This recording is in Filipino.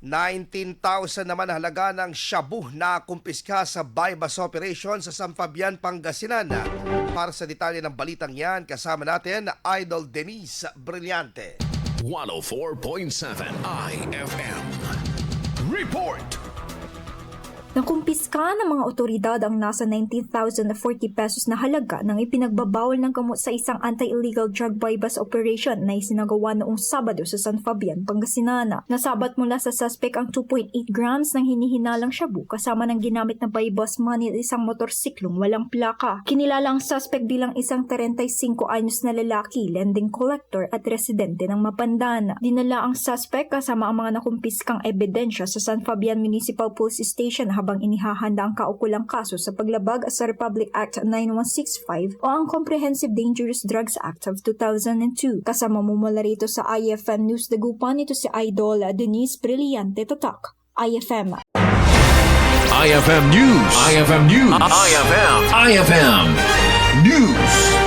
19,000 naman halaga ng Shabu Nakumpiska sa bypass operation sa San Fabian, Pangasinan. Para sa detalye ng balitang yan, kasama natin Idol Denise Brillante. 104.7 IFM Report. Nakumpiska ng mga otoridad ang nasa 19,040 pesos na halaga ng ipinagbabawal ng gamot sa isang anti-illegal drug bypass operation na isinagawa noong Sabado sa San Fabian, Pangasinan. Nasabat mula sa suspect ang 2.8 grams ng hinihinalang shabu kasama ng ginamit na bypass money at isang motorsiklong walang plaka. Kinilala ang suspect bilang isang 35 anyos na lalaki, lending collector at residente ng Mapandan. Dinala ang suspect kasama ang mga nakumpiskang ebidensya sa San Fabian Municipal Police Station habang inihahanda ang kaukulang kaso sa paglabag sa Republic Act 9165 o ang Comprehensive Dangerous Drugs Act of 2002. Kasama mula rito sa IFM News Dagupan, ito si Idol Denise Brillante Tatak, IFM. IFM News. IFM News. IFM News.